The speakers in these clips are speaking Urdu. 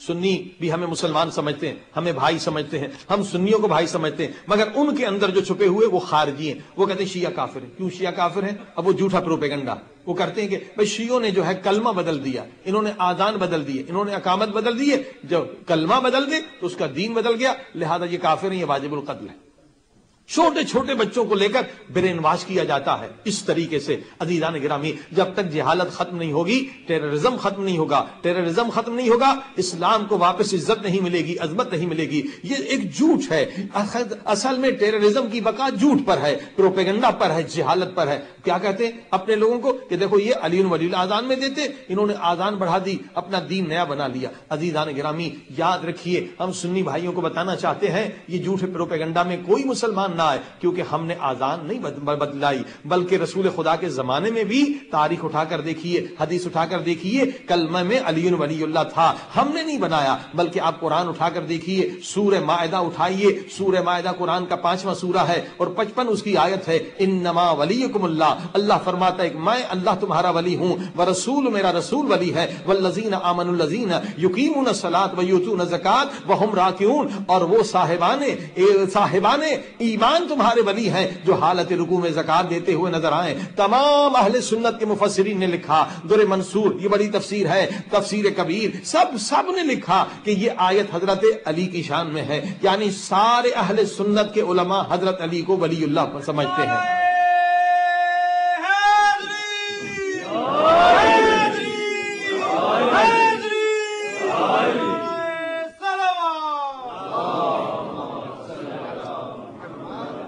سنی بھی ہمیں مسلمان سمجھتے ہیں، ہمیں بھائی سمجھتے ہیں، ہم سنیوں کو بھائی سمجھتے ہیں، مگر ان کے اندر جو چھپے ہوئے وہ خارجی ہیں۔ وہ کہتے ہیں شیعہ کافر ہیں۔ کیوں شیعہ کافر ہیں؟ اب وہ جھوٹا پروپیگنڈا وہ کرتے ہیں کہ بھئی شیعوں نے جو ہے کلمہ بدل دیا، انہوں نے آذان بدل دیے، انہوں نے اقامت بدل دیے، جب کلمہ بدل دے تو اس کا دین بدل گیا، لہذا یہ کافر ہیں، یہ واجب القتل ہے۔ چھوٹے چھوٹے بچوں کو لے کر برین واش کیا جاتا ہے اس طریقے سے۔ عزیزان گرامی، جب تک جہالت ختم نہیں ہوگی، ٹیررزم ختم نہیں ہوگا، ٹیررزم ختم نہیں ہوگا، اسلام کو واپس عزت نہیں ملے گی، عظمت نہیں ملے گی۔ یہ ایک جھوٹ ہے، اصل میں ٹیررزم کی بقا جھوٹ پر ہے، پروپیگنڈا پر ہے، جہالت پر ہے۔ کیا کہتے ہیں اپنے لوگوں کو کہ دیکھو یہ علی ولی الاذان میں دیتے، انہوں نے آذان بڑھا دی، اپنا دین نیا بنا لیا۔ عزیزان گرامی، یاد رکھیے، ہم سنی بھائیوں کو بتانا چاہتے ہیں یہ جھوٹے پروپیگنڈا میں کوئی مسلمان نہ آئے، کیونکہ ہم نے آذان نہیں بدلائی، بلکہ رسول خدا کے زمانے میں بھی تاریخ اٹھا کر دیکھیے، حدیث اٹھا کر دیکھیے، کلمہ میں علی ولی اللہ تھا، ہم نے نہیں بنایا۔ بلکہ آپ قرآن اٹھا کر دیکھیے، سورہ مائدہ اٹھائیے، سورہ مائدہ قرآن کا 5واں سورہ ہے اور 55 اس کی آیت ہے، انما ولیکم اللہ، اللہ فرماتا ہے کہ میں اللہ تمہارا ولی ہوں، ورسول میرا رسول ولی ہے، والذین آمنوا الذین یقیمون الصلاۃ ویؤتون الزکاۃ وہم راکعون، اور وہ صاحبان ایمان تمہارے ولی ہیں جو حالت رکوع میں زکات دیتے ہوئے نظر آئیں۔ تمام اہل سنت کے مفسرین نے لکھا، در منصور یہ بڑی تفسیر ہے، تفسیر کبیر، سب نے لکھا کہ یہ آیت حضرت علی کی شان میں ہے، یعنی سارے اہل سنت کے علماء حضرت علی کو ولی اللہ سمجھتے ہیں۔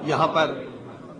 یہاں پر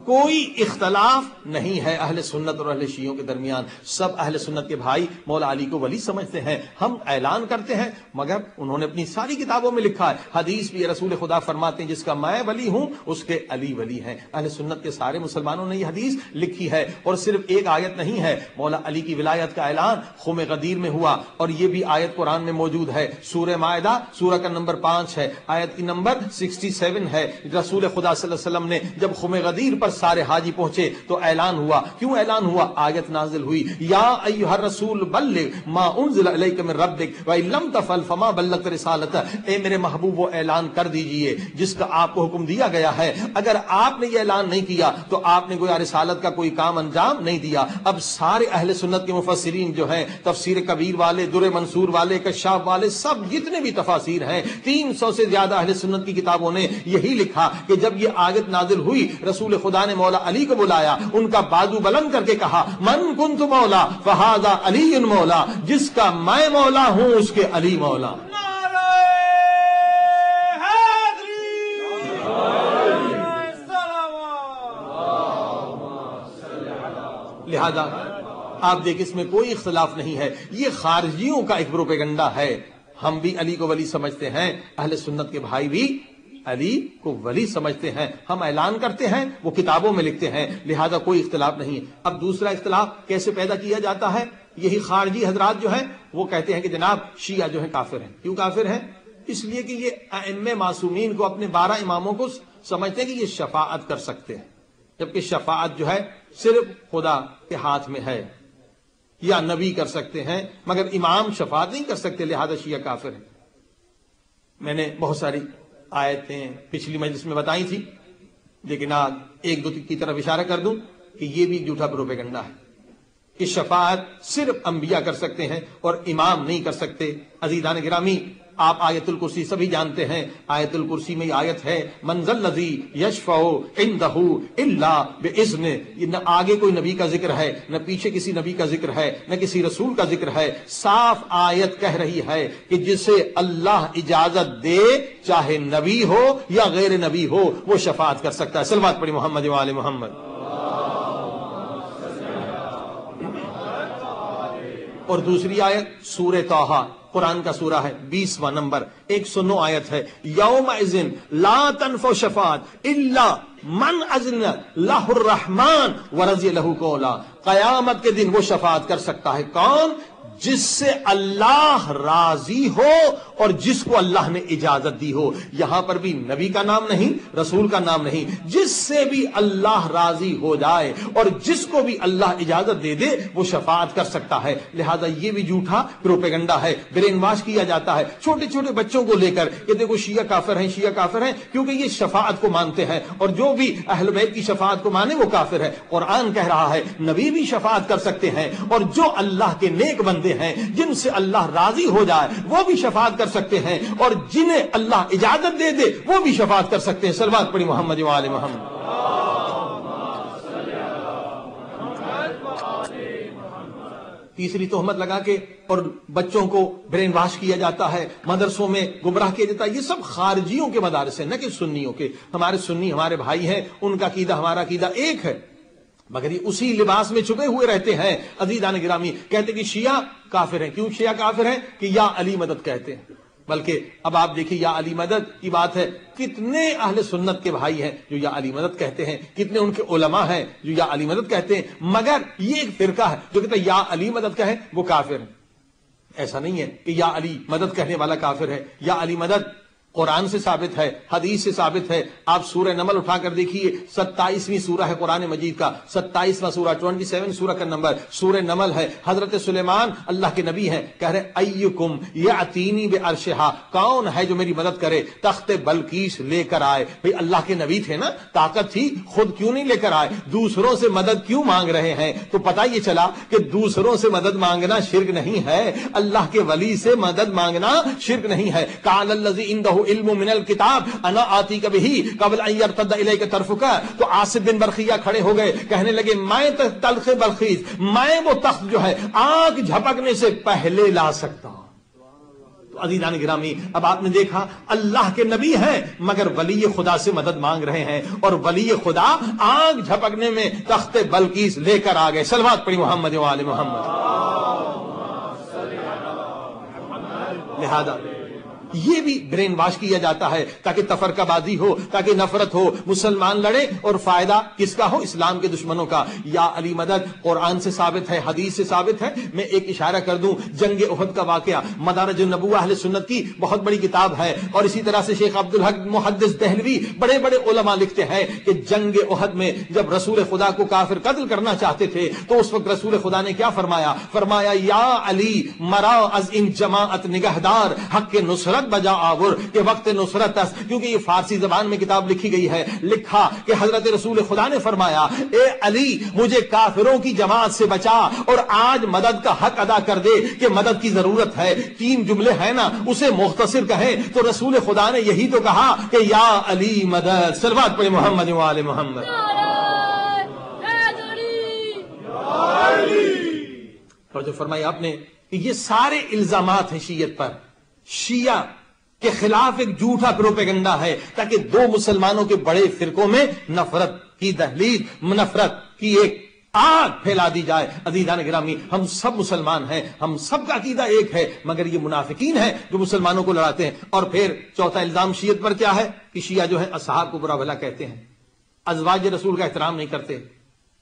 کوئی اختلاف نہیں ہے اہل سنت اور اہل شیعوں کے درمیان، سب اہل سنت کے بھائی مولا علی کو ولی سمجھتے ہیں۔ ہم اعلان کرتے ہیں، مگر انہوں نے اپنی ساری کتابوں میں لکھا ہے، حدیث بھی رسول خدا فرماتے ہیں جس کا میں ولی ہوں اس کے علی ولی ہیں۔ اہل سنت کے سارے مسلمانوں نے یہ حدیث لکھی ہے، اور صرف ایک آیت نہیں ہے، مولا علی کی ولایت کا اعلان خم غدیر میں ہوا، اور یہ بھی آیت قرآن میں موجود ہے، سورہ مائدہ سورہ کا نمبر 5 ہے، آیت کی نمبر 67 ہے۔ رسول خدا صلی اللہ علیہ وسلم نے جب خم غدیر پر سارے حاجی پہنچے تو اعلان ہوا۔ کیوں اعلان ہوا؟ آیت نازل ہوئی، یا ایھا الرسول بلغ ما انزل الیک من ربک وان لم تفعل فما بلغت رسالتہ، اے میرے محبوب وہ اعلان کر دیجئے جس کا آپ کو حکم دیا گیا ہے، اگر آپ نے یہ اعلان نہیں کیا تو آپ نے گویا رسالت کا کوئی کام انجام نہیں دیا۔ اب سارے اہل سنت کے مفسرین جو ہیں، تفسیر کبیر والے، در منصور والے، کشاف والے، سب جتنے بھی تفاسیر ہیں، 300 سے زیادہ اہل سنت کی کتابوں نے یہی لکھا کہ جب یہ آیت نازل ہوئی، رسول خدا نے مولا علی کو بلایا، ان کا بازو بلند کر کے کہا، من کنت مولا فہذا علی مولا، جس کا میں مولا ہوں اس کے علی مولا۔ لہذا آپ دیکھ اس میں کوئی اختلاف نہیں ہے، یہ خارجیوں کا ایک پروپیگنڈا ہے۔ ہم بھی علی کو ولی سمجھتے ہیں، اہل سنت کے بھائی بھی علی کو ولی سمجھتے ہیں، ہم اعلان کرتے ہیں، وہ کتابوں میں لکھتے ہیں، لہذا کوئی اختلاف نہیں۔ اب دوسرا اختلاف کیسے پیدا کیا جاتا ہے؟ یہی خارجی حضرات جو ہیں وہ کہتے ہیں کہ جناب شیعہ جو ہیں کافر ہیں۔ کیوں کافر ہیں؟ اس لیے کہ یہ ائمہ معصومین کو، اپنے 12 اماموں کو سمجھتے ہیں کہ یہ شفاعت کر سکتے ہیں، جبکہ شفاعت جو ہے صرف خدا کے ہاتھ میں ہے، یا نبی کر سکتے ہیں مگر امام شفاعت نہیں کر سکتے، لہذا شیعہ کافر ہیں۔ میں نے بہت ساری آیتیں پچھلی مجلس میں بتائی تھی، لیکن آج ایک دو کی طرف اشارہ کر دوں کہ یہ بھی جھوٹا پروپیگنڈا ہے کہ شفاعت صرف انبیاء کر سکتے ہیں اور امام نہیں کر سکتے۔ عزیزان گرامی، آپ آیت الکرسی سبھی جانتے ہیں، آیت الکرسی میں آیت ہے، من ذا الذی یشفع عندہ الا باذنہ، نہ آگے کوئی نبی کا ذکر ہے، نہ پیچھے کسی نبی کا ذکر ہے، نہ کسی رسول کا ذکر ہے، صاف آیت کہہ رہی ہے کہ جسے اللہ اجازت دے، چاہے نبی ہو یا غیر نبی ہو، وہ شفاعت کر سکتا ہے۔ صلوات پڑھی محمد و آل محمد۔ اور دوسری آیت سورہ طٰہٰ، قرآن کا سورہ ہے، 20واں نمبر، 109 آیت ہے، یومئذ لا تنفع شفاعت الا من اذن لہ الرحمن ورضی لہ قولا، قیامت کے دن وہ شفاعت کر سکتا ہے کون؟ جس سے اللہ راضی ہو اور جس کو اللہ نے اجازت دی ہو. یہاں پر بھی نبی کا نام نہیں، رسول کا نام نہیں، جس سے بھی اللہ راضی ہو جائے اور جس کو بھی اللہ اجازت دے دے وہ شفاعت کر سکتا ہے. لہذا یہ بھی جھوٹا پروپیگنڈا ہے، برین واش کیا جاتا ہے چھوٹے چھوٹے بچوں کو لے کر کہ دیکھو شیعہ کافر ہیں، شیعہ کافر ہیں، کیونکہ یہ شفاعت کو مانتے ہیں اور جو بھی اہل بیت کی شفاعت کو مانے وہ کافر ہے. قرآن کہہ رہا ہے نبی بھی شفاعت کر سکتے ہیں اور جو اللہ کے نیک بندے ہیں جن سے اللہ راضی ہو جائے وہ بھی شفاعت کر سکتے ہیں اور جنہیں اللہ اجازت دے دے وہ بھی شفاعت کر سکتے ہیں. صلوات پڑھی محمد و آل محمد. تیسری تہمت لگا کے اور بچوں کو برین واش کیا جاتا ہے، مدرسوں میں گمراہ کیا جاتا ہے. یہ سب خارجیوں کے مدارس ہیں، نہ کہ سنیوں کے. ہمارے سنی ہمارے بھائی ہیں، ان کا عقیدہ ہمارا عقیدہ ایک ہے، مگر یہ اسی لباس میں چھپے ہوئے رہتے ہیں. عزیزان گرامی، کہتے کہ شیعہ کافر ہیں. کیوں شیعہ کافر ہیں؟ کہ یا علی مدد کہتے ہیں. بلکہ اب آپ دیکھیں یا علی مدد کی بات ہے، کتنے اہل سنت کے بھائی ہیں جو یا علی مدد کہتے ہیں، کتنے ان کے علماء ہیں جو یا علی مدد کہتے ہیں. مگر یہ ایک فرقہ ہے جو کہتا ہے یا علی مدد کہے وہ کافر ہے. ایسا نہیں ہے کہ یا علی مدد کہنے والا کافر ہے. یا علی مدد قرآن سے ثابت ہے، حدیث سے ثابت ہے. آپ سورہ نمل اٹھا کر دیکھیے، 27ویں سورہ ہے قرآن مجید کا، 27واں سورہ، 27 سورہ کا نمبر سورہ نمل ہے. حضرت سلیمان اللہ کے نبی ہیں، کہہ رہے ایکم یاتینی بعرشہا، کون ہے جو میری مدد کرے تخت بلقیس لے کر آئے. بھئی اللہ کے نبی تھے نا، طاقت تھی، خود کیوں نہیں لے کر آئے؟ دوسروں سے مدد کیوں مانگ رہے ہیں؟ تو پتہ یہ چلا کہ دوسروں سے مدد مانگنا شرک نہیں ہے، اللہ کے ولی سے مدد مانگنا شرک نہیں ہے. قال الذی عنده علم من الکتاب انا آتیک بہ قبل ان یرتد الیک طرفک. تو عاصف بن برخیہ کھڑے ہو گئے، کہنے لگے میں تلخ بلخیس، میں وہ تخت جو ہے آنکھ جھپکنے سے پہلے لا سکتا ہوں. تو عزیزان گرامی، اب آپ نے دیکھا اللہ کے نبی ہیں مگر ولی خدا سے مدد مانگ رہے ہیں، اور ولی خدا آنکھ جھپکنے میں تخت بلقیس لے کر آ گئے. صلوات پڑھی محمد و آل محمد. لہذا یہ بھی برین واش کیا جاتا ہے تاکہ تفرقہ بازی ہو، تاکہ نفرت ہو، مسلمان لڑے اور فائدہ کس کا ہو؟ اسلام کے دشمنوں کا. یا علی مدد قرآن سے ثابت ہے، حدیث سے ثابت ہے. میں ایک اشارہ کر دوں، جنگ احد کا واقعہ مدارج النبوہ اہل سنت کی بہت بڑی کتاب ہے، اور اسی طرح سے شیخ عبدالحق محدث دہلوی بڑے بڑے علماء لکھتے ہیں کہ جنگ احد میں جب رسول خدا کو کافر قتل کرنا چاہتے تھے تو اس وقت رسول خدا نے کیا فرمایا؟ فرمایا یا علی مرا از ان جماعت نگہدار حق کے نصرت بجا آور، کہ وقت نصرت اس، کیونکہ یہ فارسی زبان میں کتاب لکھی گئی ہے. لکھا کہ حضرت رسول خدا نے فرمایا اے علی مجھے کافروں کی جماعت سے بچا اور آج مدد کا حق ادا کر دے کہ مدد کی ضرورت ہے. 3 جملے ہیں نا، اسے مختصر کہیں تو رسول خدا نے یہی تو کہا کہ یا علی مدد. صلوات پڑھیں محمد و آل محمد. اور جو فرمایا آپ نے کہ یہ سارے الزامات ہیں شیعت پر، شیعہ کے خلاف ایک جھوٹا پروپیگنڈا ہے تاکہ دو مسلمانوں کے بڑے فرقوں میں نفرت کی دہلیز، نفرت کی ایک آگ پھیلا دی جائے. عزیزان گرامی، ہم سب مسلمان ہیں، ہم سب کا عقیدہ ایک ہے، مگر یہ منافقین ہیں جو مسلمانوں کو لڑاتے ہیں. اور پھر چوتھا الزام شیعت پر کیا ہے کہ شیعہ جو ہے اصحاب کو برا بھلا کہتے ہیں، ازواج رسول کا احترام نہیں کرتے،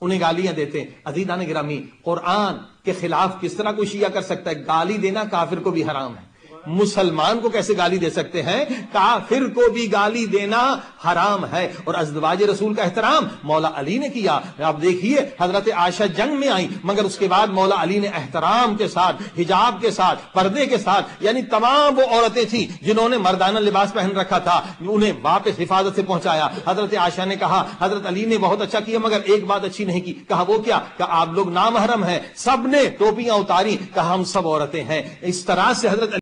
انہیں گالیاں دیتے ہیں. عزیزان گرامی، قرآن کے خلاف کس طرح کوئی شیعہ کر سکتا ہے؟ گالی دینا کافر کو بھی حرام ہے. مسلمان کو کیسے گالی دے سکتے ہیں؟ کافر کو بھی گالی دینا حرام ہے. اور ازواج رسول کا احترام مولا علی نے کیا. آپ دیکھیے حضرت عائشہ جنگ میں آئی مگر اس کے بعد مولا علی نے احترام کے ساتھ، حجاب کے ساتھ، پردے کے ساتھ، یعنی تمام وہ عورتیں تھیں جنہوں نے مردانہ لباس پہن رکھا تھا انہیں واپس حفاظت سے پہنچایا. حضرت عائشہ نے کہا حضرت علی نے بہت اچھا کیا مگر ایک بات اچھی نہیں کی. کہا وہ کیا؟ کہ آپ لوگ نامحرم ہیں. سب نے ٹوپیاں اتاری. کہا ہم سب عورتیں ہیں. اس طرح سے حضرت